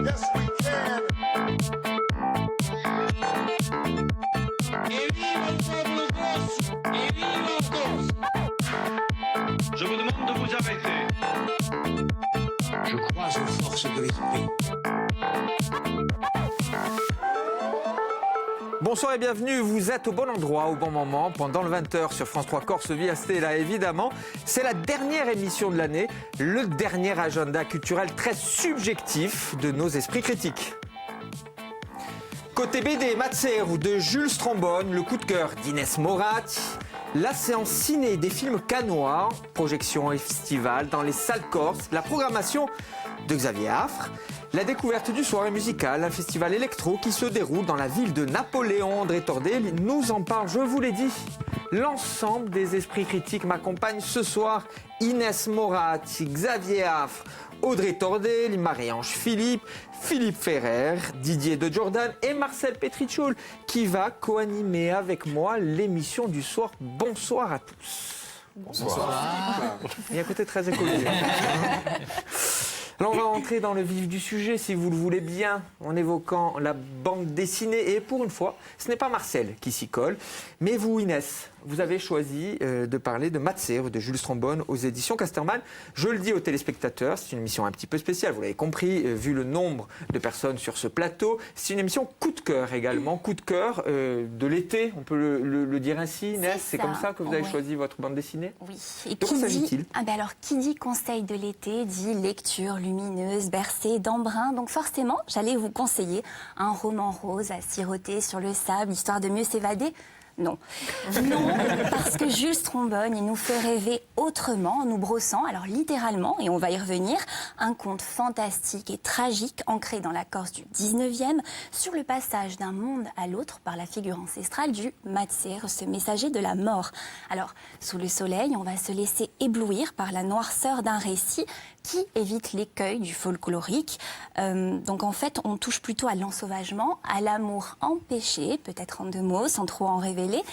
Yes, we can. ¡Que viva el pueblo grosso! ¡Que viva todos! Je vous demande de vous arrêter. Je crois aux forces de l'esprit. Bonsoir et bienvenue, vous êtes au bon endroit, au bon moment, pendant le 20h sur France 3 Corse Via Stella. Évidemment, c'est la dernière émission de l'année, le dernier agenda culturel très subjectif de nos esprits critiques. Côté BD, Matser ou de Jules Strombone, le coup de cœur d'Inès Moratti, la séance ciné des films canois, projection et festival dans les salles corses, la programmation de Xavier Affre, la découverte du soirée musicale, un festival électro qui se déroule dans la ville de Napoléon. André Tordel nous en parle, je vous l'ai dit. L'ensemble des esprits critiques m'accompagnent ce soir. Inès Moratti, Xavier Affre, Audrey Tordel, Marie-Ange Philippe, Philippe Ferrer, Didier de Jordan et Marcel Petrichoul qui va co-animer avec moi l'émission du soir. Bonsoir à tous. Bonsoir. Il y a un côté très écologique. Alors on va entrer dans le vif du sujet, si vous le voulez bien, en évoquant la bande dessinée. Et pour une fois, ce n'est pas Marcel qui s'y colle, mais vous, Inès, vous avez choisi de parler de Matser, de Jules Strombone, aux éditions Casterman. Je le dis aux téléspectateurs, c'est une émission un petit peu spéciale, vous l'avez compris, vu le nombre de personnes sur ce plateau. C'est une émission coup de cœur également, coup de cœur de l'été, on peut le dire ainsi, Inès. C'est comme ça que vous avez choisi votre bande dessinée? Oui. Et de quoi s'agit-il? Alors, qui dit conseil de l'été dit lecture lumineuse, bercée d'embrun. Donc forcément, j'allais vous conseiller un roman rose à siroter sur le sable, histoire de mieux s'évader. Non. Non, parce que Jules Strombone, il nous fait rêver autrement en nous brossant, alors littéralement, et on va y revenir, un conte fantastique et tragique ancré dans la Corse du 19e sur le passage d'un monde à l'autre par la figure ancestrale du Matser, ce messager de la mort. Alors, sous le soleil, on va se laisser éblouir par la noirceur d'un récit qui évite l'écueil du folklorique. Donc en fait, on touche plutôt à l'ensauvagement, à l'amour empêché, peut-être en deux mots, sans trop en révéler,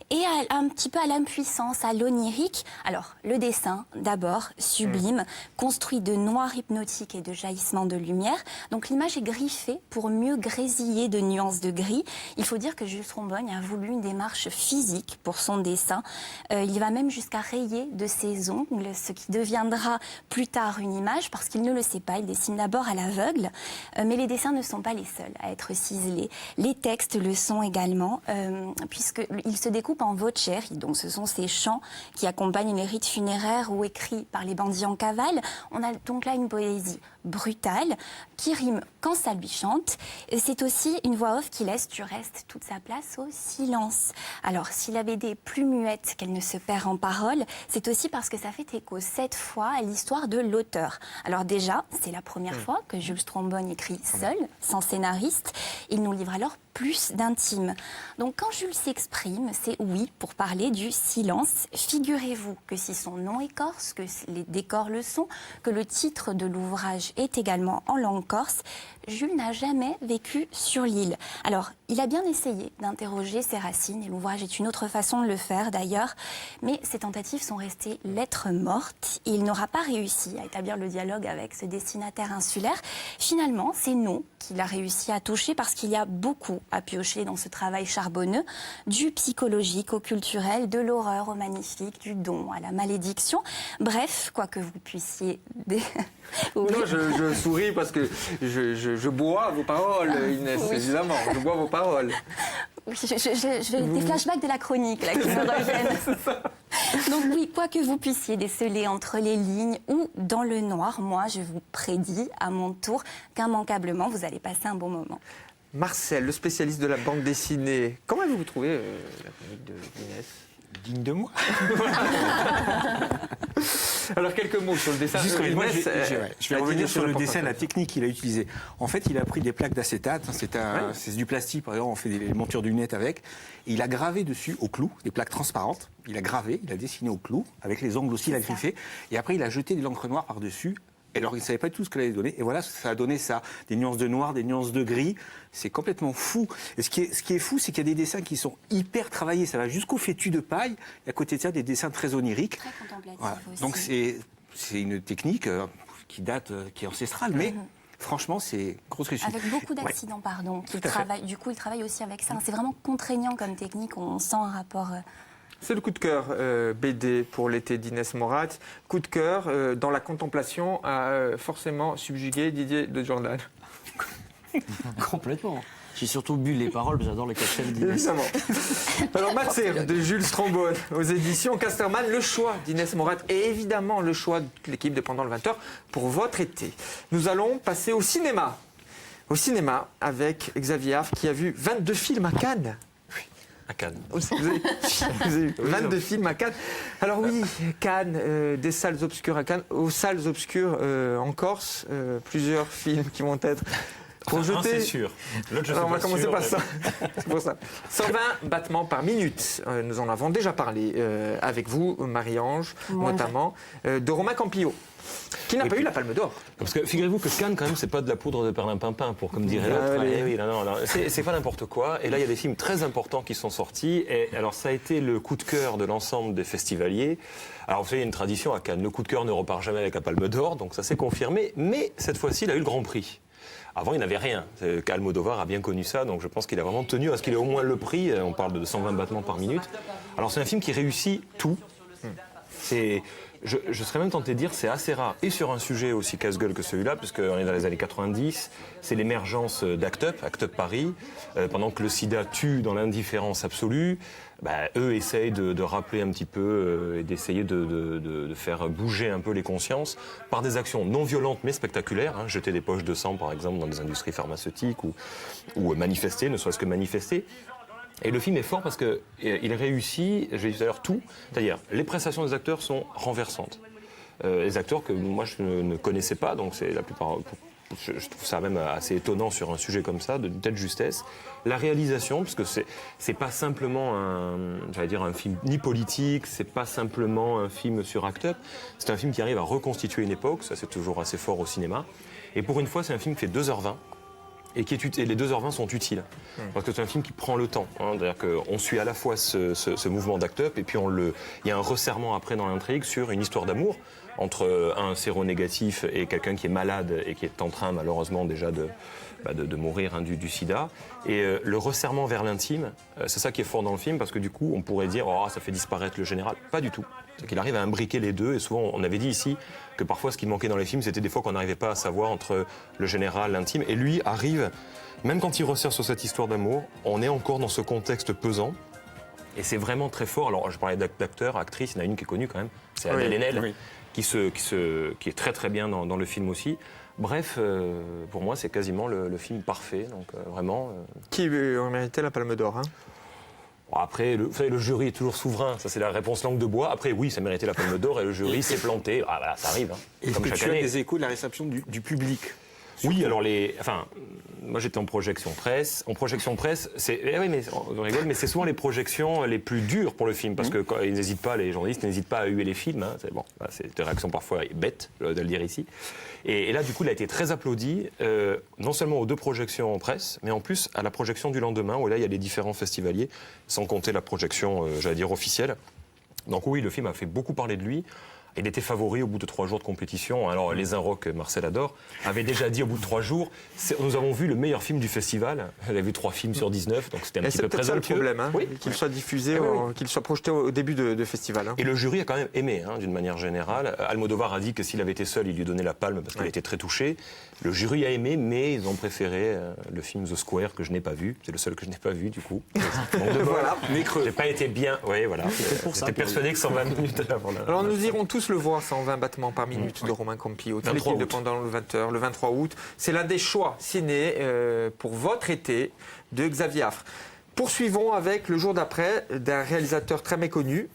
et un petit peu à l'impuissance, à l'onirique. Alors, le dessin, d'abord, sublime, construit de noir hypnotique et de jaillissements de lumière. Donc l'image est griffée pour mieux grésiller de nuances de gris. Il faut dire que Jules Strombone a voulu une démarche physique pour son dessin. Il va même jusqu'à rayer de ses ongles, ce qui deviendra plus tard une image, parce qu'il ne le sait pas, il dessine d'abord à l'aveugle. Mais les dessins ne sont pas les seuls à être ciselés. Les textes le sont également, puisqu'ils se découpent en vocerie, donc ce sont ces chants qui accompagnent les rites funéraires ou écrits par les bandits en cavale. On a donc là une poésie brutale qui rime quand ça lui chante. C'est aussi une voix off qui laisse du reste toute sa place au silence. Alors, si la BD est plus muette qu'elle ne se perd en paroles, c'est aussi parce que ça fait écho cette fois à l'histoire de l'auteur. Alors déjà, c'est la première fois que Jules Strombone écrit seul, sans scénariste. Il nous livre alors plus d'intime. Donc quand Jules s'exprime, c'est oui pour parler du silence. Figurez-vous que si son nom est corse, que les décors le sont, que le titre de l'ouvrage est également en langue corse, Jules n'a jamais vécu sur l'île. Alors, il a bien essayé d'interroger ses racines, et l'ouvrage est une autre façon de le faire d'ailleurs, mais ses tentatives sont restées lettres mortes. Il n'aura pas réussi à établir le dialogue avec ce destinataire insulaire. Finalement, c'est nous qu'il a réussi à toucher, parce qu'il y a beaucoup à piocher dans ce travail charbonneux, du psychologique au culturel, de l'horreur au magnifique, du don à la malédiction. Bref, quoi que vous puissiez... Oui. Non, je souris parce que je bois vos paroles, Inès, Oui. évidemment. Je bois vos paroles. Oui, des flashbacks de la chronique là, qui me reviennent. Donc oui, quoi que vous puissiez déceler entre les lignes ou dans le noir, moi je vous prédis à mon tour qu'immanquablement vous allez passer un bon moment. Marcel, le spécialiste de la bande dessinée, comment avez-vous trouvé la chronique d'Inès? Digne de moi. Alors quelques mots sur le dessin. Juste, moi, Inès, je vais revenir sur le dessin, la l'importance. technique qu'il a utilisée. En fait, il a pris des plaques d'acétate, c'est du plastique, par exemple, on fait des montures de lunettes avec, et il a gravé dessus au clou, des plaques transparentes, il a gravé, il a dessiné au clou, avec les ongles aussi, il a griffé, et après il a jeté de l'encre noire par-dessus. Et alors, il ne savait pas du tout ce qu'elle allait donner. Et voilà, ça a donné ça. Des nuances de noir, des nuances de gris. C'est complètement fou. Et ce qui est fou, c'est qu'il y a des dessins qui sont hyper travaillés. Ça va jusqu'au fétu de paille. Et à côté de ça, des dessins très oniriques. Très contemplatif Voilà. aussi. Donc, c'est une technique qui date, qui est ancestrale. Mais Franchement, c'est grosse réussite. Avec beaucoup d'accidents, pardon. Il travaille aussi avec ça. C'est vraiment contraignant comme technique. On sent un rapport. C'est le coup de cœur BD pour l'été d'Inès Morat. Coup de cœur dans la contemplation a forcément subjugué Didier de Jordan. Complètement. J'ai surtout bu les paroles, j'adore les capsules d'Inès. Évidemment. Alors, Matsir de Jules Strombone aux éditions Casterman, le choix d'Inès Morat et évidemment le choix de l'équipe de Pendant le 20h pour votre été. Nous allons passer au cinéma. Au cinéma avec Xavier Affre qui a vu 22 films à Cannes. À Cannes. Vous avez vu 22 films à Cannes. Alors oui, Cannes, des salles obscures à Cannes, aux salles obscures en Corse, plusieurs films qui vont être projetés. C'est sûr. L'autre, je sais Alors, on va pas commencer sûr, par mais- ça. C'est pour ça. 120 battements par minute. Nous en avons déjà parlé avec vous, Marie-Ange, Moi, notamment, de Romain Campillo, qui n'a pas eu la Palme d'Or. Parce que figurez-vous que Cannes, quand même, c'est pas de la poudre de perlimpinpin, pour comme dirait l'autre. allez. Eh oui, non, c'est pas n'importe quoi. Et là, il y a des films très importants qui sont sortis. Et alors, ça a été le coup de cœur de l'ensemble des festivaliers. Alors, vous savez, il y a une tradition à Cannes. Le coup de cœur ne repart jamais avec la Palme d'Or, donc ça s'est confirmé. Mais cette fois-ci, il a eu le Grand Prix. Avant, il n'avait rien. Almodovar a bien connu ça, donc je pense qu'il a vraiment tenu à ce qu'il ait au moins le prix. On parle de 120 battements par minute. Alors, c'est un film qui réussit tout. Je serais même tenté de dire c'est assez rare. Et sur un sujet aussi casse-gueule que celui-là, puisqu'on est dans les années 90, c'est l'émergence d'Act Up Paris. Pendant que le sida tue dans l'indifférence absolue, eux essayent de rappeler un petit peu et d'essayer de faire bouger un peu les consciences par des actions non violentes mais spectaculaires. Jeter des poches de sang, par exemple, dans des industries pharmaceutiques ou manifester, ne serait-ce que manifester. Et le film est fort parce qu'il réussit, je l'ai dit tout à l'heure, tout. C'est-à-dire, les prestations des acteurs sont renversantes. Les acteurs que moi je ne connaissais pas, donc c'est la plupart. Je trouve ça même assez étonnant sur un sujet comme ça, d'une telle justesse. La réalisation, parce que c'est pas simplement un film ni politique, c'est pas simplement un film sur Act Up, c'est un film qui arrive à reconstituer une époque, ça c'est toujours assez fort au cinéma. Et pour une fois, c'est un film qui fait 2h20. Et les 2h20 sont utiles. Parce que c'est un film qui prend le temps. C'est-à-dire qu'on suit à la fois ce mouvement d'Act Up et puis il y a un resserrement après dans l'intrigue sur une histoire d'amour entre un séronégatif et quelqu'un qui est malade et qui est en train malheureusement déjà de mourir du sida. Et le resserrement vers l'intime, c'est ça qui est fort dans le film parce que du coup on pourrait dire ça fait disparaître le général. Pas du tout. C'est qu'il arrive à imbriquer les deux et souvent on avait dit ici que parfois ce qui manquait dans les films c'était des fois qu'on n'arrivait pas à savoir entre le général, l'intime et lui arrive, même quand il resserre sur cette histoire d'amour, on est encore dans ce contexte pesant et c'est vraiment très fort. Alors je parlais d'acteurs, actrices, il y en a une qui est connue quand même, c'est Adèle Haenel qui est très très bien dans le film aussi. Bref, pour moi c'est quasiment le film parfait, donc vraiment... Qui aurait mérité la Palme d'Or Après, vous savez, le jury est toujours souverain, ça c'est la réponse langue de bois. Après, oui, ça méritait la Palme d'Or et le jury s'est planté. Voilà, ça arrive, Et comme que chaque tu as année. des échos de la réception du public. Oui, alors moi j'étais en projection presse. En projection presse, oui, mais on rigole, mais c'est souvent les projections les plus dures pour le film parce que ils n'hésitent pas, les journalistes n'hésitent pas à huer les films. C'est des réactions parfois bêtes de le dire ici. Et là, du coup, il a été très applaudi, non seulement aux 2 projections en presse, mais en plus à la projection du lendemain où là il y a les différents festivaliers, sans compter la projection, j'allais dire officielle. Donc oui, le film a fait beaucoup parler de lui. Il était favori au bout de 3 jours de compétition. Alors, les Inrocks, Marcel adore, avait déjà dit au bout de 3 jours, nous avons vu le meilleur film du festival. Elle avait vu 3 films sur 19, donc c'était un petit c'est peu peut-être ça le présomptueux. problème, qu'il soit diffusé, qu'il soit projeté au début de festival. Et le jury a quand même aimé, d'une manière générale. Almodovar a dit que s'il avait été seul, il lui donnait la palme parce qu'il était très touché. Le jury a aimé, mais ils ont préféré le film The Square que je n'ai pas vu. C'est le seul que je n'ai pas vu, du coup. Donc, Voilà, mais creux. j'ai pas été bien. Oui, voilà. J'étais persuadé que 120 minutes avant la... Alors nous irons tous le voir, 120 battements par minute de Romain Campillo, toute 23 l'équipe de août. Pendant le 20h, le 23 août. C'est l'un des choix ciné pour votre été de Xavier Affre. Poursuivons avec Le jour d'après d'un réalisateur très méconnu.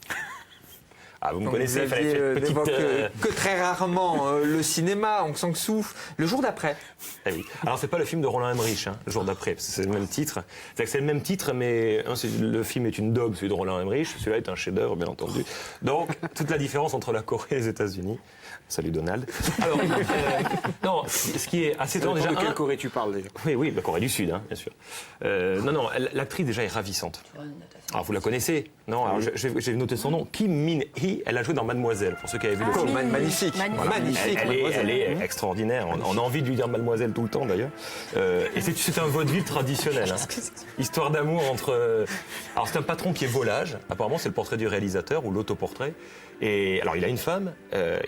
Ah, vous me Donc, connaissez, il fallait Xavier faire une petite... n'évoque que très rarement le cinéma, Aung San Suu. Le jour d'après. Ah oui. Alors c'est pas le film de Roland Emmerich, le jour d'après, parce que c'est le même titre. C'est-à-dire que c'est le même titre, mais le film est une daube, celui de Roland Emmerich. Celui-là est un chef-d'œuvre, bien entendu. Donc toute la différence entre la Corée et les États-Unis. Salut Donald. Alors, non, ce qui est assez étonnant déjà. De quelle Corée tu parles déjà? Oui, la Corée du Sud, hein, bien sûr. Non, l'actrice déjà est ravissante. Alors vous la connaissez? Non, alors j'ai noté son nom. Kim Min-hee, elle a joué dans Mademoiselle, pour ceux qui avaient vu le film. Magnifique. Voilà. Magnifique. Elle est extraordinaire. On a envie de lui dire Mademoiselle tout le temps d'ailleurs. Et c'est un vaudeville traditionnel. Hein. Histoire d'amour entre. Alors c'est un patron qui est volage. Apparemment c'est le portrait du réalisateur ou l'autoportrait. Et alors il a une femme.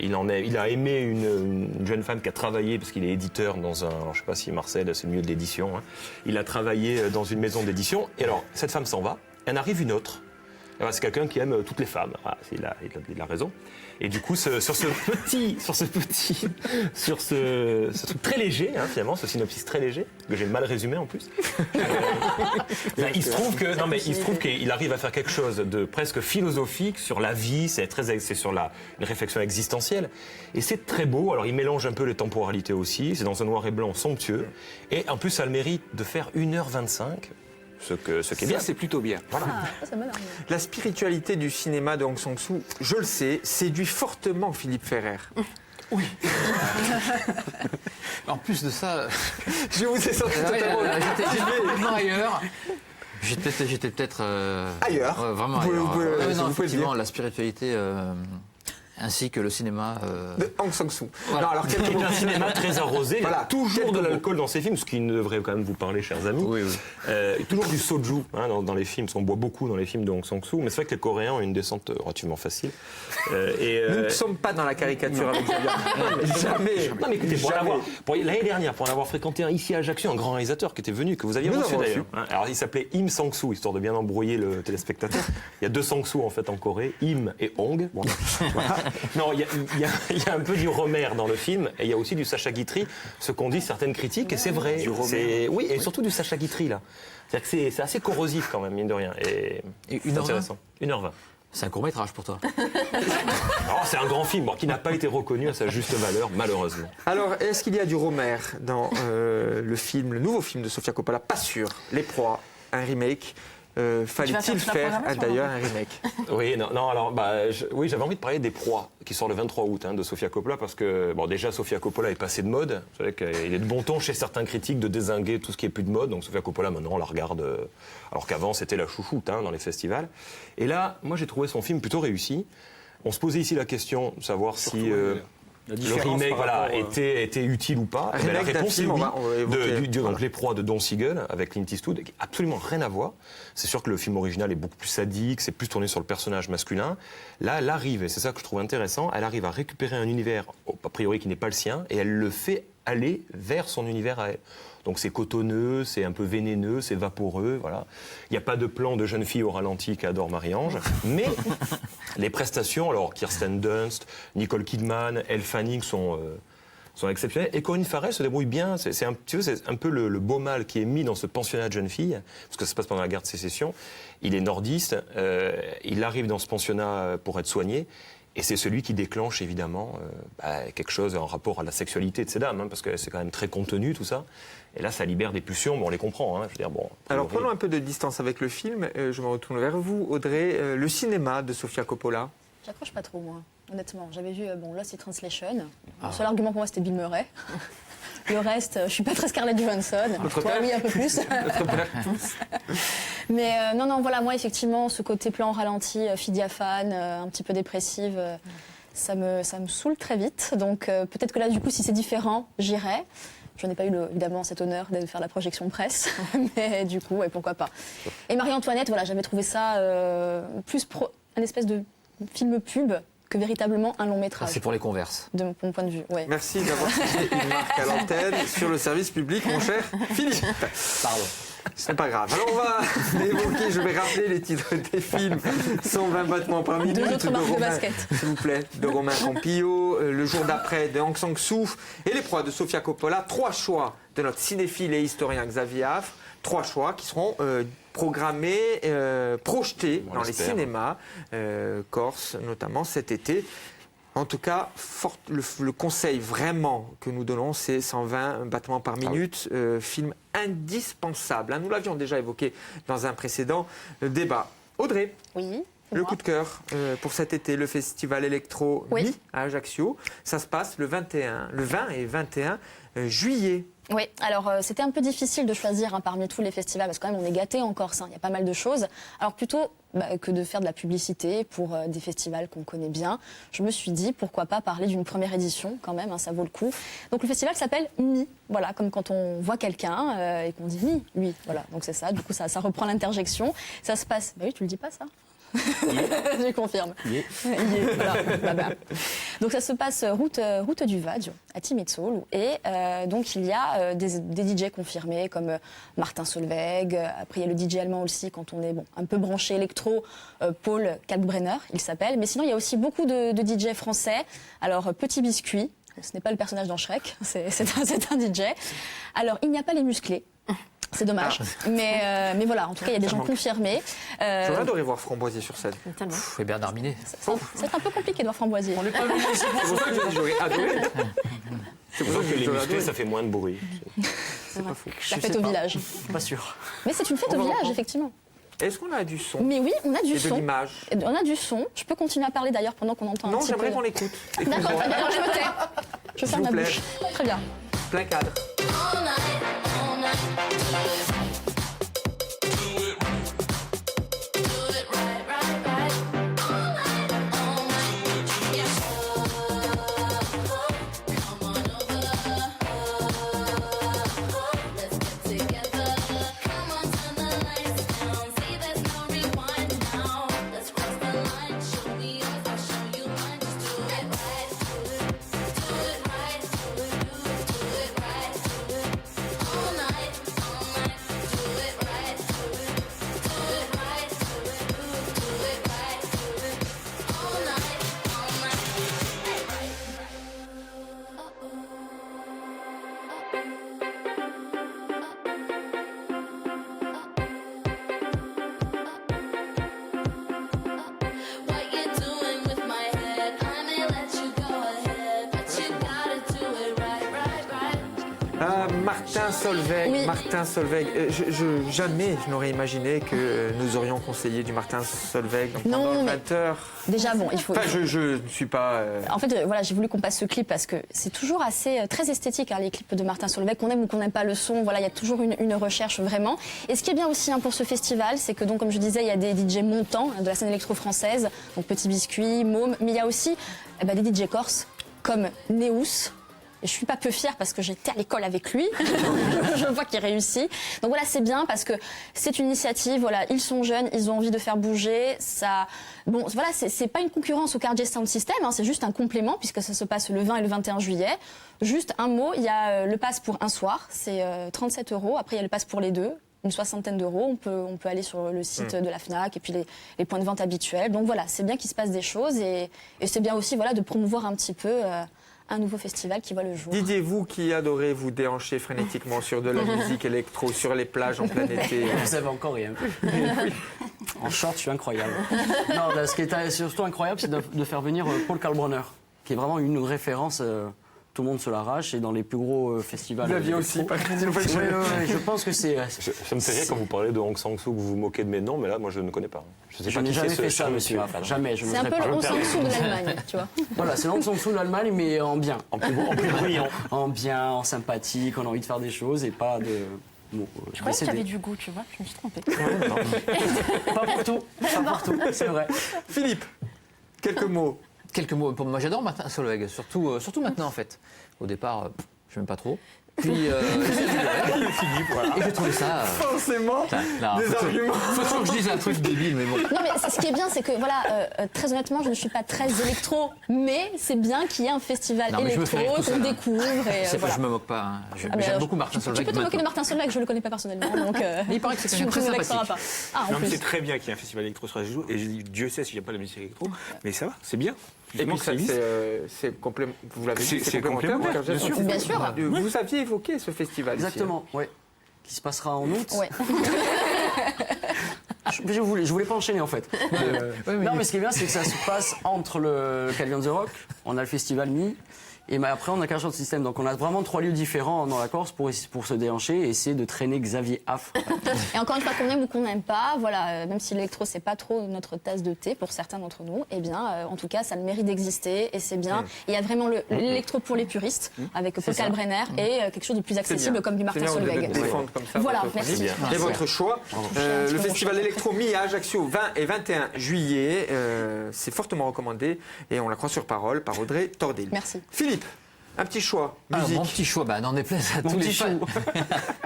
Il a aimé une jeune femme qui a travaillé parce qu'il est éditeur dans un. Alors, je sais pas si Marcel c'est le milieu de l'édition. Hein. Il a travaillé dans une maison d'édition. Et alors cette femme s'en va. Et en arrive une autre. C'est quelqu'un qui aime toutes les femmes. Ah, il a raison. Et du coup, sur ce truc très léger, hein, finalement, ce synopsis très léger, que j'ai mal résumé en plus. Il se trouve qu'il arrive à faire quelque chose de presque philosophique sur la vie. C'est sur une réflexion existentielle. Et c'est très beau. Alors, il mélange un peu les temporalités aussi. C'est dans un noir et blanc somptueux. Et en plus, ça a le mérite de faire 1h25. Ce qui est bien. C'est plutôt bien. Voilà. La spiritualité du cinéma de Hong Sang-soo, je le sais, séduit fortement Philippe Ferrer. Oui. En plus de ça, Je vous ai senti totalement j'étais ailleurs. J'étais peut-être ailleurs. Vraiment Vous ailleurs. pouvez- Ouais, vous non, pouvez le effectivement, dire. la spiritualité ainsi que le cinéma. de Hong Sang-soo. Voilà. Non, alors quelques Il mots. y a un cinéma très arrosé, Voilà, il y a toujours quelques de mots. l'alcool dans ses films, ce qui ne devrait quand même vous parler, chers amis. Oui. Toujours du soju hein, dans les films, parce qu'on boit beaucoup dans les films de Hong Sang-soo, mais c'est vrai que les Coréens ont une descente relativement facile. Nous ne sommes pas dans la caricature avec Xavier. Jamais. Non mais écoutez, l'année dernière, pour en avoir fréquenté un ici à Ajaccio, un grand réalisateur qui était venu, que vous aviez Nous reçu avons d'ailleurs. Hein. Alors il s'appelait Im Sang-soo, histoire de bien embrouiller le téléspectateur. Il y a 2 Sang-soo en fait en Corée, Im et Hong. Bon, voilà. Non, il y a un peu du Romer dans le film, et il y a aussi du Sacha Guitry, ce qu'ont dit certaines critiques, et c'est vrai. Oui, et surtout du Sacha Guitry là. C'est-à-dire que c'est assez corrosif quand même, mine de rien. Et Et c'est 1h20. intéressant. 1h20. C'est un court-métrage pour toi. C'est un grand film qui n'a pas été reconnu à sa juste valeur, malheureusement. Alors, est-ce qu'il y a du Romer dans le nouveau film de Sofia Coppola? Pas sûr. Les Proies, un remake. Fallait-il faire toute la faire programmation, d'ailleurs un remake? Oui, non, alors, oui, j'avais envie de parler des Proies, qui sort le 23 août de Sofia Coppola, parce que, déjà, Sofia Coppola est passée de mode. Vous savez qu'il est de bon ton chez certains critiques de dézinguer tout ce qui est plus de mode. Donc, Sofia Coppola, maintenant, on la regarde, alors qu'avant, c'était la chouchoute dans les festivals. Et là, moi, j'ai trouvé son film plutôt réussi. On se posait ici la question de savoir si le remake était utile ou pas. Un La remake d'un réponse est film, oui. on va évoquer. Donc Les Proies de Don Siegel avec Clint Eastwood, qui n'a absolument rien à voir. C'est sûr que le film original est beaucoup plus sadique, c'est plus tourné sur le personnage masculin. Là, elle arrive, et c'est ça que je trouve intéressant, elle arrive à récupérer un univers, a priori, qui n'est pas le sien, et elle le fait aller vers son univers à elle. Donc c'est cotonneux, c'est un peu vénéneux, c'est vaporeux, voilà. Il n'y a pas de plan de jeune fille au ralenti qu'adore Marie-Ange, mais les prestations, alors Kirsten Dunst, Nicole Kidman, Elle Fanning sont exceptionnelles. Et Colin Farrell se débrouille bien. C'est un peu le beau mal qui est mis dans ce pensionnat de jeune fille, parce que ça se passe pendant la guerre de sécession. Il est nordiste, il arrive dans ce pensionnat pour être soigné. Et c'est celui qui déclenche évidemment quelque chose en rapport à la sexualité de ces dames, parce que c'est quand même très contenu tout ça. Et là, ça libère des pulsions, mais on les comprend. Je veux dire, Alors, prenons un peu de distance avec le film. Je me retourne vers vous, Audrey. Le cinéma de Sofia Coppola. J'accroche pas trop, moi, honnêtement. J'avais vu Lost in Translation. Le seul argument pour moi, c'était Bill Murray. Le reste, je suis pas très Scarlett Johansson. Toi, oui, un peu plus. Mais non, voilà, moi, effectivement, ce côté plan ralenti, fille diaphane, un petit peu dépressive, ça me saoule très vite. Donc, peut-être que là, du coup, si c'est différent, j'irai. Je n'ai pas eu, évidemment, cet honneur de faire la projection presse, mais du coup, pourquoi pas. Et Marie-Antoinette, voilà, j'avais trouvé ça plus un espèce de film pub que véritablement un long métrage. C'est pour les converses. De mon point de vue, ouais. Merci d'avoir cité une marque à l'antenne sur le service public, mon cher Philippe. Pardon. C'est pas grave. Alors on va évoquer, je vais rappeler les titres des films. 120 battements par minute. 2 autres marques de basket. S'il vous plaît, de Romain Campillo, Le jour d'après de Hong Sang-soo et Les Proies de Sofia Coppola. 3 choix de notre cinéphile et historien Xavier Affre. 3 choix qui seront programmés, projetés dans les cinémas corses, notamment cet été. En tout cas, le conseil vraiment que nous donnons, c'est 120 battements par minute, film indispensable. Nous l'avions déjà évoqué dans un précédent débat. Audrey, Oui. Le coup de cœur pour cet été, le festival électro Oui. Mi à Ajaccio. Ça se passe le 20 et 21 juillet. Oui, alors c'était un peu difficile de choisir parmi tous les festivals, parce que quand même on est gâtés en Corse, il y a pas mal de choses. Alors plutôt que de faire de la publicité pour des festivals qu'on connaît bien, je me suis dit pourquoi pas parler d'une première édition quand même, ça vaut le coup. Donc le festival s'appelle Mi, voilà, comme quand on voit quelqu'un et qu'on dit Mi, lui, voilà, donc c'est ça, du coup ça reprend l'interjection. Ça se passe, bah oui, tu le dis pas ça. Je confirme. Yeah. Voilà. Donc ça se passe route du Vadio à Timezzoul et donc il y a des DJ confirmés comme Martin Solveig. Après il y a le DJ allemand aussi quand on est un peu branché électro, Paul Kalkbrenner il s'appelle. Mais sinon il y a aussi beaucoup de DJ français. Alors Petit Biscuit, ce n'est pas le personnage dans Shrek, c'est un DJ. Alors il n'y a pas les musclés. C'est dommage, mais voilà, en tout cas, il y a des gens confirmés. J'aurais adoré voir Framboisier sur scène. Et Bernard Minet. C'est un peu compliqué de voir Framboisier. C'est pour ça que j'ai dit j'aurais adoré. C'est pour ça Que les j'aurais musclés, adoré. ça fait moins de bruit. C'est pas faux. La fête au village. Pas sûr. Mais c'est une fête au village, effectivement. Est-ce qu'on a du son Mais oui, on a du et de son. l'image? On a du son. Je peux continuer à parler d'ailleurs pendant qu'on entend un Non, petit j'aimerais peu. qu'on l'écoute. D'accord, très bien, alors je me tais. Je ferme vous ma plaît. bouche. Très bien. Plein cadre. Martin Solveig, Oui. Martin Solveig. Jamais je n'aurais imaginé que nous aurions conseillé du Martin Solveig Non, pendant mais- 20 heures. Déjà, bon, il faut. Enfin, je ne suis pas. En fait, voilà, j'ai voulu qu'on passe ce clip parce que c'est toujours assez très esthétique, les clips de Martin Solveig, qu'on aime ou qu'on n'aime pas le son. Voilà, il y a toujours une recherche vraiment. Et ce qui est bien aussi pour ce festival, c'est que donc, comme je disais, il y a des DJ montants de la scène électro-française, donc Petit Biscuit, Môme, mais il y a aussi des DJ corses comme Neus. Et je suis pas peu fière parce que j'étais à l'école avec lui. Je vois qu'il réussit. Donc voilà, c'est bien parce que c'est une initiative. Voilà, ils sont jeunes, ils ont envie de faire bouger. Ça, bon, voilà, c'est pas une concurrence au Cardiac Sound System. C'est juste un complément puisque ça se passe le 20 et le 21 juillet. Juste un mot, il y a le pass pour un soir, c'est 37 €. Après, il y a le pass pour les deux. Une soixantaine d'euros. On peut aller sur le site de la FNAC et puis les points de vente habituels. Donc voilà, c'est bien qu'il se passe des choses et c'est bien aussi voilà, de promouvoir un petit peu un nouveau festival qui voit le jour. Didier, vous qui adorez vous déhancher frénétiquement sur de la musique électro, sur les plages en plein été. Vous savez encore rien. En short, je suis incroyable. Non, là, ce qui est surtout incroyable, c'est de faire venir Paul Kalkbrenner, qui est vraiment une référence. Tout le monde se l'arrache et dans les plus gros festivals. Vous l'aviez aussi, pas je pense que c'est. Ça me fait rire quand vous parlez de Hong Sang-soo, que vous vous moquez de mes noms, mais là, moi, je ne connais pas. Je sais Je pas n'ai qui jamais c'est fait ce ça, cher monsieur. Jamais. Je C'est un peu le Hong Sang-soo de l'Allemagne, tu vois. Voilà, c'est l'Hong Sang-soo de l'Allemagne, mais en bien. En plus brillant. En bien, en sympathique, on a envie de faire des choses et pas de. Bon, Je croyais que tu avais du goût, tu vois. Je me suis trompée. Pas pour tout. Pas pour tout, c'est vrai. Philippe, quelques mots. Quelques mots. Pour moi, j'adore Martin Solveig, surtout maintenant en fait. Au départ, je n'aime pas trop. Puis, et j'ai trouvé ça. Forcément, Là, des faut arguments. toujours que je dise un truc débile, mais bon. Non, mais ce qui est bien, c'est que, voilà, très honnêtement, je ne suis pas très électro, mais c'est bien qu'il y ait un festival Non, mais je me fais rire électro, tout qu'on seul, hein. découvre. Et, C'est pas, voilà. je me moque pas. Hein. Ah, mais J'aime beaucoup Martin tu Solveig. peux te moquer de maintenant. Martin Solveig, je ne le connais pas personnellement, donc Mais il paraît que c'est tu quelqu'un ne de me très vexeras sympathique. pas. Ah, en Non, mais plus. c'est très bien qu'il y ait un festival électro sur Ajaccio, et Dieu sait si j'aime pas la musique électro, mais ça va, c'est bien. Et puis ça, existe. c'est vous l'avez dit, C'est c'est complémentaire. complémentaire, bien sûr. Bien sûr. Vous aviez évoqué ce festival. ici, Exactement, oui. Qui se passera en août. Ouais. Je voulais pas enchaîner en fait. Non, mais ce qui est bien, c'est que ça se passe entre le Calvi on the Rock, on a le festival Mi, Et après, on a qu'un champ de système. Donc, on a vraiment 3 lieux différents dans la Corse pour se déhancher et essayer de traîner Xavier Affre. Et encore une fois, qu'on aime ou qu'on n'aime pas, voilà, même si l'électro, c'est pas trop notre tasse de thé pour certains d'entre nous, eh bien, en tout cas, ça a le mérite d'exister et c'est bien. Il y a vraiment l'électro pour les puristes, avec Paul Kalbrenner, et quelque chose de plus accessible comme du Martin Solveig. Voilà, merci. Et votre choix, le festival électro à Ajaccio, 20 et 21 juillet, c'est fortement recommandé et on la croit sur parole par Audrey Tordil. Merci. Philippe, un petit choix, musique. Alors, mon petit choix, n'en déplaise à tous les fans.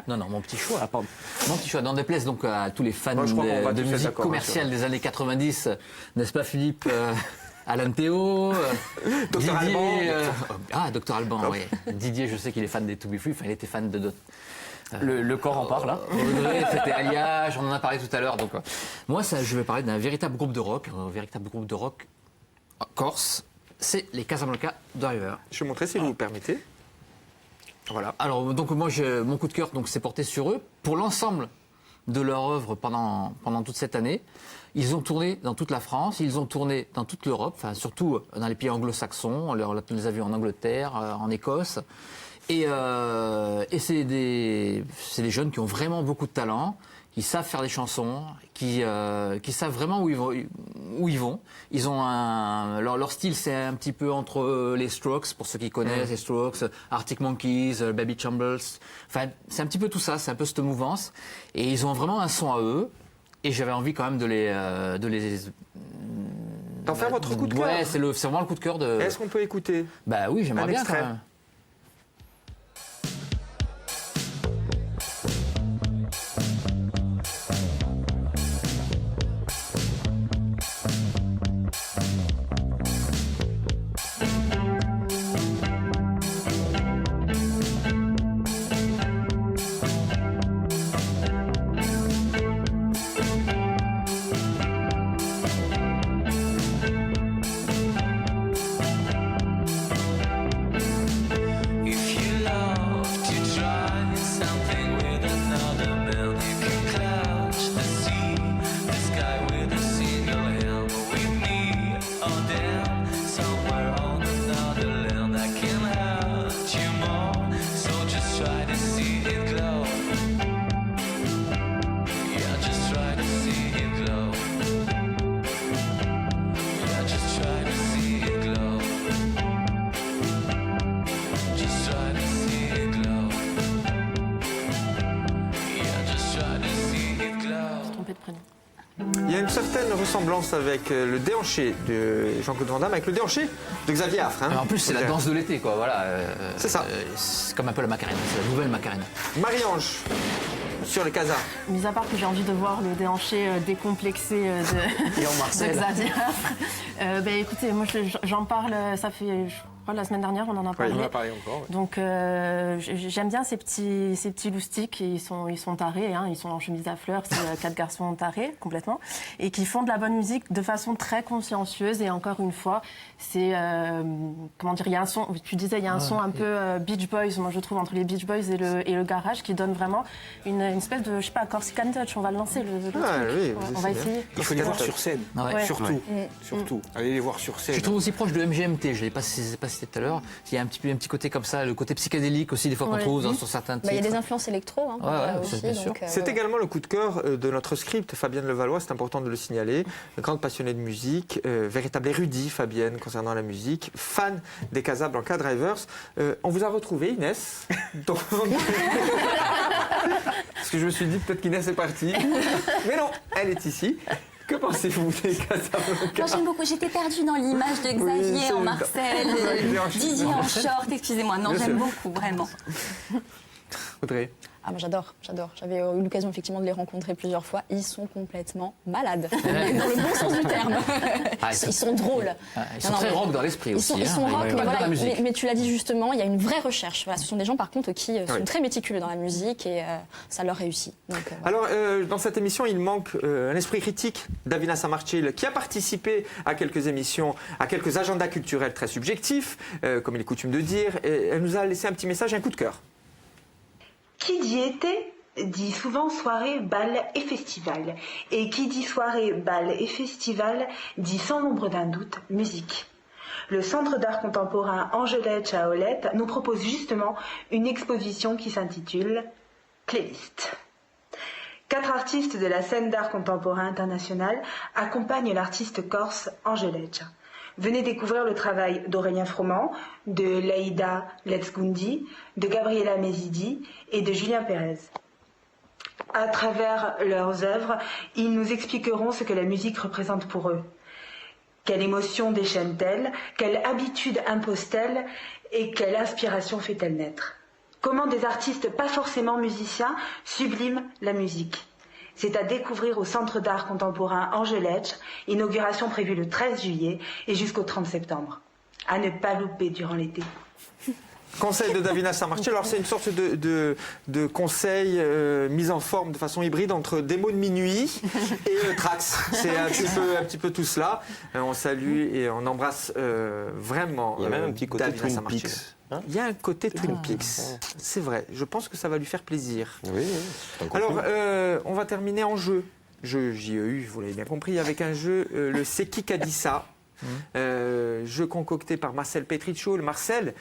Non, mon petit choix. Mon petit choix, n'en déplaise donc à tous les fans de musique commerciale des années 90, n'est-ce pas Philippe Alan Théo, Dr Alban. Dr Alban, oui. Didier, je sais qu'il est fan des To Be Free, il était fan de d'autres. Le corps en parle, là. Audrey, c'était Alliage, on en a parlé tout à l'heure. Donc, moi, je vais parler d'un véritable groupe de rock, corse. C'est les Casablanca Driver. Je vais montrer si vous permettez. Voilà. Alors, donc, moi, mon coup de cœur s'est porté sur eux pour l'ensemble de leur œuvre pendant toute cette année. Ils ont tourné dans toute la France, ils ont tourné dans toute l'Europe, enfin, surtout dans les pays anglo-saxons. On les a vus en Angleterre, en Écosse. Et c'est des jeunes qui ont vraiment beaucoup de talent, qui savent faire des chansons, qui savent vraiment où ils vont. Ils ont leur style, c'est un petit peu entre les Strokes, pour ceux qui connaissent les Strokes, Arctic Monkeys, Baby Chambers. Enfin, c'est un petit peu tout ça, c'est un peu cette mouvance. Et ils ont vraiment un son à eux. Et j'avais envie quand même de les d'en faire votre coup de cœur. Ouais, c'est vraiment le coup de cœur de. Est-ce qu'on peut écouter? Bah oui, j'aimerais bien quand même. Il y a une certaine ressemblance avec le déhanché de Jean-Claude Van Damme, avec le déhanché de Xavier Affre. En plus, c'est la danse de l'été, quoi. Voilà. C'est ça. C'est comme un peu la Macarena, c'est la nouvelle Macarena. Marie-Ange, sur les casas. Mis à part que j'ai envie de voir le déhanché décomplexé de Xavier Affre. Écoutez, moi j'en parle, ça fait... Je crois la semaine dernière, on en a parlé. On en a parlé encore. Ouais. Donc, j'aime bien ces petits loustiques. Ils sont tarés, hein, ils sont en chemise à fleurs. C'est 4 garçons tarés, complètement. Et qui font de la bonne musique de façon très consciencieuse. Et encore une fois, c'est... comment dire, il y a un son... Tu disais, il y a un son un peu Beach Boys, moi je trouve, entre les Beach Boys et le garage, qui donne vraiment une espèce de, je sais pas, Corsican Touch. On va le lancer, le truc. Oui, on va essayer. Il faut les voir sur scène, surtout. Allez les voir sur scène. Je trouve aussi proche de MGMT, je l'ai pas cité tout à l'heure. Il y a un petit côté comme ça, le côté psychédélique aussi, des fois qu'on trouve sur certains titres. Il y a des influences électro. Aussi, bien sûr. C'est également le coup de cœur de notre script, Fabienne Levallois, c'est important de le signaler. Grande passionnée de musique, véritable érudit, Fabienne, concernant la musique, fan des Casablanca Drivers. On vous a retrouvé, Inès. Donc... Parce que je me suis dit, peut-être qu'Inès est partie. Mais non, elle est ici. Que pensez-vous des Casablanca? Moi, j'aime beaucoup. J'étais perdue dans l'image de Xavier en Marcel, Didier en short, excusez-moi. Non, j'aime beaucoup, vraiment. Audrey. Ah, moi j'adore. J'avais eu l'occasion effectivement de les rencontrer plusieurs fois. Ils sont complètement malades, dans le bon sens du terme. Ils sont drôles. Ils sont très rock dans l'esprit aussi. Ils sont rock, mais tu l'as dit justement, il y a une vraie recherche. Voilà, ce sont des gens par contre qui sont très méticuleux dans la musique et ça leur réussit. Donc, Alors, dans cette émission, il manque un esprit critique. Davina Samarchil, qui a participé à quelques émissions, à quelques agendas culturels très subjectifs, comme il est coutume de dire. Et elle nous a laissé un petit message, un coup de cœur. Qui dit été dit souvent soirée, bal et festival. Et qui dit soirée, bal et festival dit sans l'ombre d'un doute musique. le Centre d'art contemporain Angeletch à Olette nous propose justement une exposition qui s'intitule Playlist. 4 artistes de la scène d'art contemporain international accompagnent l'artiste corse Angeletch. Venez découvrir le travail d'Aurélien Froment, de Laïda Letsgoundi, de Gabriela Mesidi et de Julien Pérez. À travers leurs œuvres, ils nous expliqueront ce que la musique représente pour eux. Quelle émotion déchaîne-t-elle? Quelle habitude impose-t-elle? Et quelle inspiration fait-elle naître? Comment des artistes pas forcément musiciens subliment la musique? C'est à découvrir au Centre d'art contemporain Angeletch, inauguration prévue le 13 juillet et jusqu'au 30 septembre. À ne pas louper durant l'été. Conseil de Davina Saint-Martial. Alors c'est une sorte de conseil mis en forme de façon hybride entre démo de minuit et Trax. C'est un petit peu tout cela. On salue et on embrasse vraiment. Il y a même un petit côté Davina Twin Saint-Martial. Peaks. Il y a un côté Twin Peaks. C'est vrai. Je pense que ça va lui faire plaisir. Oui. Alors on va terminer en jeu. Jeu JEU, vous l'avez bien compris, avec un jeu, le C'est qui qu'a dit ça. Jeu concocté par Marcel Petriccio. Le Marcel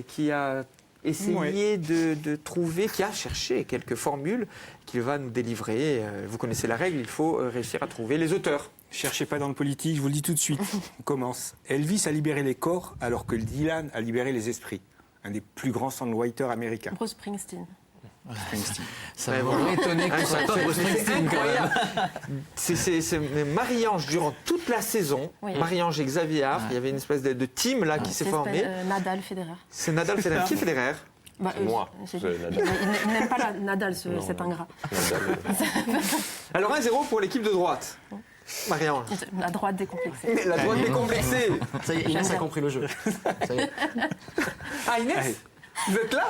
qui a essayé de trouver, qui a cherché quelques formules qu'il va nous délivrer. Vous connaissez la règle, il faut réussir à trouver les auteurs. Cherchez pas dans le politique, je vous le dis tout de suite. On commence. Elvis a libéré les corps alors que Dylan a libéré les esprits. Un des plus grands songwriters américains. Bruce Springsteen. Ça m'a vraiment étonné que ce soit pas Bruce Springsteen, quand même. C'est Marie-Ange durant toute la saison. Oui. Marie-Ange et Xavier Arf, il y avait une espèce de team là qui s'est formé. Nadal, Federer. C'est Nadal Federer. Qui est Federer? Moi. Il n'aime pas Nadal, cet ingrat. Alors 1-0 pour l'équipe de droite. Marie-Ange. La droite décomplexée. La droite décomplexée. Ça y est, Inès a compris le jeu. Ça y est. Ah Inès, Allez. vous êtes là?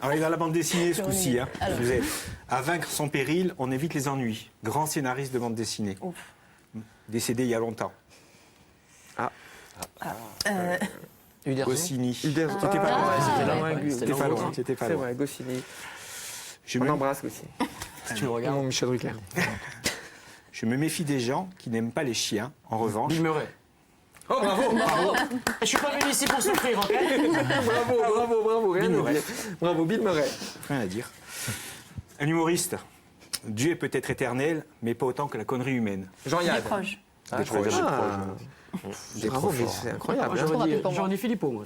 Alors, il est dans la bande dessinée ce coup-ci. Hein. Vous êtes à vaincre sans péril, on évite les ennuis. Grand scénariste de bande dessinée. Ouf. Décédé il y a longtemps. Uderzo. Goscinny. Uderzo. C'était pas loin. C'était pas loin. loin. C'était pas C'est loin. vrai, Goscinny. Je On me, embrasse Goscinny. Si tu le regardes. Mon Michel Drucker. je me méfie des gens qui n'aiment pas les chiens. En revanche, Bill Murray. Oh bravo. Je suis pas venu ici pour souffrir, ok? Bravo. Rien Bill à Murray. dire. Bravo, Bill Murray. rien à dire. Un humoriste. Dieu est peut-être éternel, mais pas autant que la connerie humaine. Jean-Yann. Des proches. Des proches. Bravo, mais c'est incroyable. hein. J'aurais dit Philippot, moi.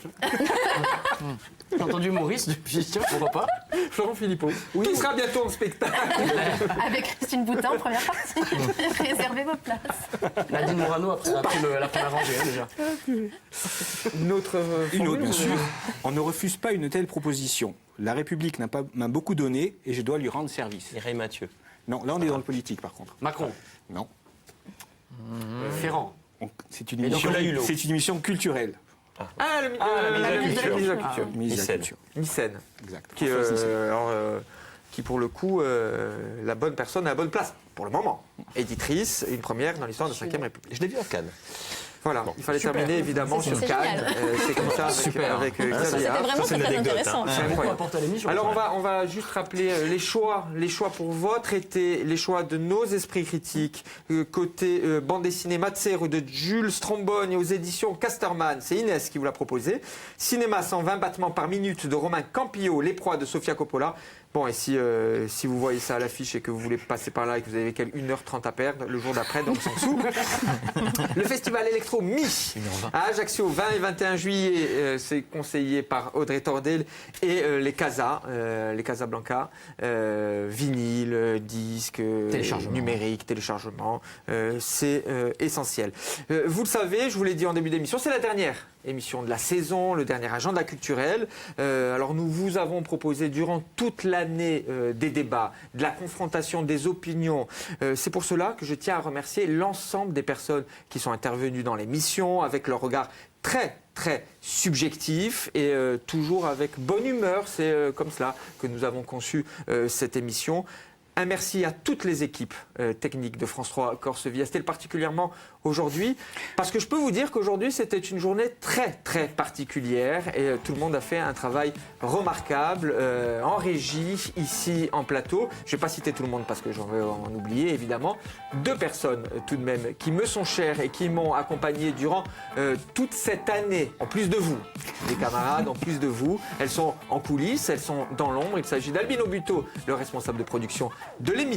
J'ai entendu Maurice depuis, tiens, pourquoi pas? Florent Philippot. Oui. Qui sera bientôt en spectacle. Avec Christine Boutin en première partie. Réservez vos places. Nadine Morano a pris la première rangée, hein, déjà. Une autre Une autre, formule, bien ou- sûr. On ne refuse pas une telle proposition. La République m'a beaucoup donné et je dois lui rendre service. Mireille Mathieu. Non, là on est dans le politique par contre. Macron. Non. Ferrand. C'est une, Et donc, émission- Nicolas Hulot. c'est une émission culturelle. Ah, la ministre de la culture. Culture. Ministre de la Micelle. Culture. Mycène. Exact. Qui, qui pour le coup, la bonne personne à la bonne place, pour le moment. Éditrice, une première dans l'histoire de la Ve République. Je l'ai vu à Cannes. Voilà, il fallait terminer évidemment C'est sur génial. Cannes. C'est comme ça avec Xavier C'était Arf. vraiment c'est une très anecdote, intéressant. C'est Beaucoup incroyable. apporte à l'émission. Alors on va juste rappeler les choix pour votre été, les choix de nos esprits critiques, côté bande dessinée Matsero de Jules Strombone et aux éditions Casterman, c'est Inès qui vous l'a proposé. Cinéma 120 battements par minute de Romain Campillo, Les Proies de Sofia Coppola. Bon, et si vous voyez ça à l'affiche et que vous voulez passer par là et que vous avez 1h30 à perdre, le jour d'après, donc on s'en fout. Le festival Electro Mi à Ajaccio, 20 et 21 juillet, c'est conseillé par Audrey Tordel et les Casablanca, vinyle, disque, Téléchargement. numérique, téléchargement, c'est essentiel. Vous le savez, je vous l'ai dit en début d'émission, c'est la dernière émission de la saison, le dernier agenda culturel. Alors nous vous avons proposé durant toute l'année des débats, de la confrontation des opinions. C'est pour cela que je tiens à remercier l'ensemble des personnes qui sont intervenues dans l'émission avec leur regard très subjectif et toujours avec bonne humeur. C'est comme cela que nous avons conçu cette émission. Un merci à toutes les équipes techniques de France 3 Corse Vie Astel, particulièrement aujourd'hui, parce que je peux vous dire qu'aujourd'hui c'était une journée très très particulière et tout le monde a fait un travail remarquable en régie, ici en plateau. Je ne vais pas citer tout le monde parce que j'en vais en oublier évidemment. 2 personnes tout de même qui me sont chères et qui m'ont accompagné durant toute cette année, en plus de vous, les camarades, en plus de vous. Elles sont en coulisses, elles sont dans l'ombre. Il s'agit d'Albino Buteau, le responsable de production de l'émission,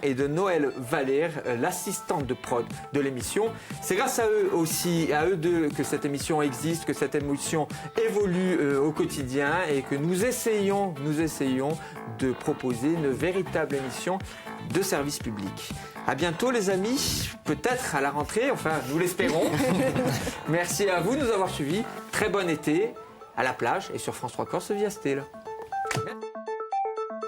et de Noël Valère, l'assistante de prod de l'émission. C'est grâce à eux aussi, à eux deux, que cette émission existe, que cette émission évolue au quotidien et que nous essayons de proposer une véritable émission de service public. À bientôt les amis, peut-être à la rentrée, enfin nous l'espérons. Merci à vous de nous avoir suivis. Très bon été à la plage et sur France 3 Corse Vie Astel. Merci.